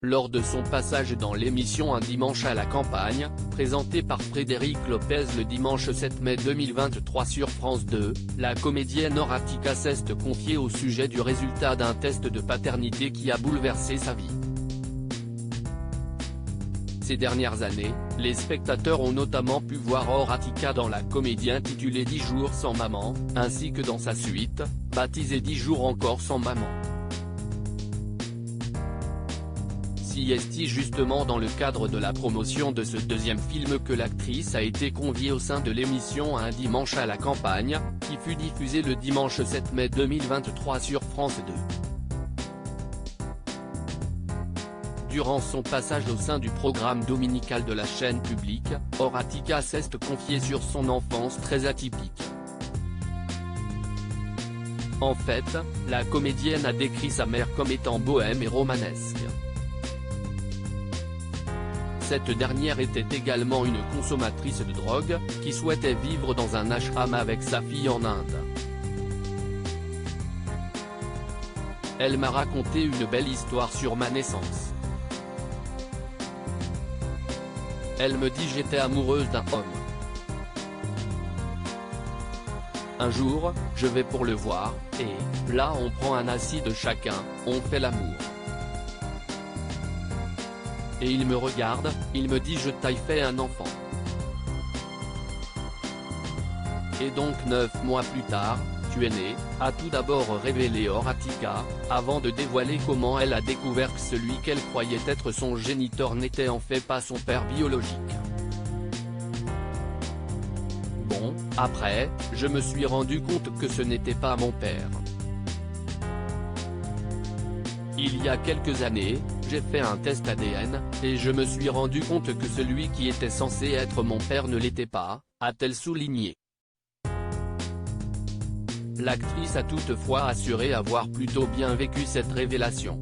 Lors de son passage dans l'émission Un dimanche à la campagne, présentée par Frédéric Lopez le dimanche 7 mai 2023 sur France 2, la comédienne Horatica s'est confiée au sujet du résultat d'un test de paternité qui a bouleversé sa vie. Ces dernières années, les spectateurs ont notamment pu voir Horatica dans la comédie intitulée 10 jours sans maman, ainsi que dans sa suite, baptisée 10 jours encore sans maman. C'est justement dans le cadre de la promotion de ce deuxième film que l'actrice a été conviée au sein de l'émission Un dimanche à la campagne, qui fut diffusée le dimanche 7 mai 2023 sur France 2. Durant son passage au sein du programme dominical de la chaîne publique, Horatica s'est confiée sur son enfance très atypique. En fait, la comédienne a décrit sa mère comme étant bohème et romanesque. Cette dernière était également une consommatrice de drogue, qui souhaitait vivre dans un ashram avec sa fille en Inde. Elle m'a raconté une belle histoire sur ma naissance. Elle me dit j'étais amoureuse d'un homme. Un jour, je vais pour le voir, et, là on prend un acide chacun, on fait l'amour. Et il me regarde, il me dit je t'ai fait un enfant. Et donc 9 mois plus tard, tu es né, a tout d'abord révélé Horatica, avant de dévoiler comment elle a découvert que celui qu'elle croyait être son géniteur n'était en fait pas son père biologique. Bon, après, je me suis rendu compte que ce n'était pas mon père. Il y a quelques années, j'ai fait un test ADN, et je me suis rendu compte que celui qui était censé être mon père ne l'était pas, a-t-elle souligné. L'actrice a toutefois assuré avoir plutôt bien vécu cette révélation.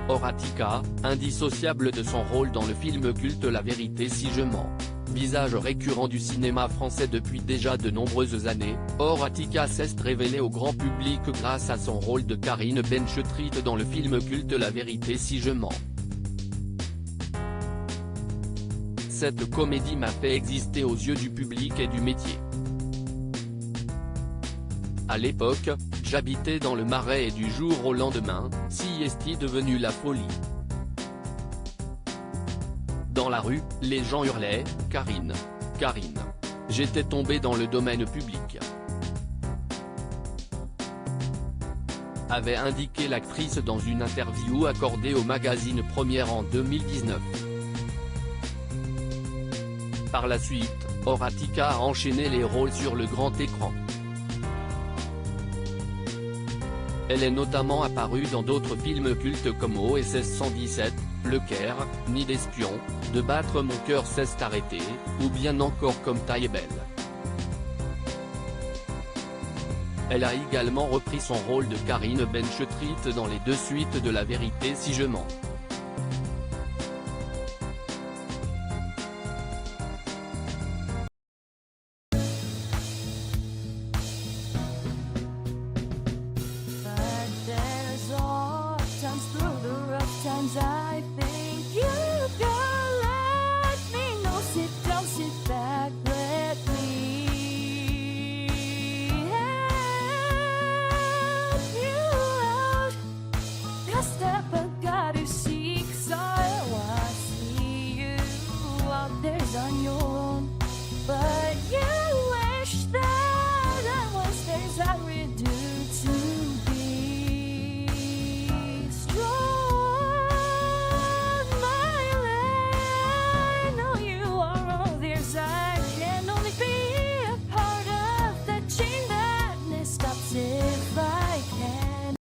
Horatica, indissociable de son rôle dans le film culte La vérité si je mens. Visage récurrent du cinéma français depuis déjà de nombreuses années, Horatica s'est révélée au grand public grâce à son rôle de Karine Benchetrit dans le film culte La vérité si je mens. Cette comédie m'a fait exister aux yeux du public et du métier. À l'époque, j'habitais dans le Marais et du jour au lendemain, c'est devenu la folie. Dans la rue, les gens hurlaient « Karine, Karine ». J'étais tombé dans le domaine public. Avait indiqué l'actrice dans une interview accordée au magazine Première en 2019. Par la suite, Horatica a enchaîné les rôles sur le grand écran. Elle est notamment apparue dans d'autres films cultes comme OSS 117, Le Caire, Nid d'espion, De battre mon cœur s'est arrêté, ou bien encore comme Taille est belle. Elle a également repris son rôle de Karine Benchetrit dans les deux suites de La vérité si je mens. I think you can let me know. Sit down, sit back, let me help you out. Just step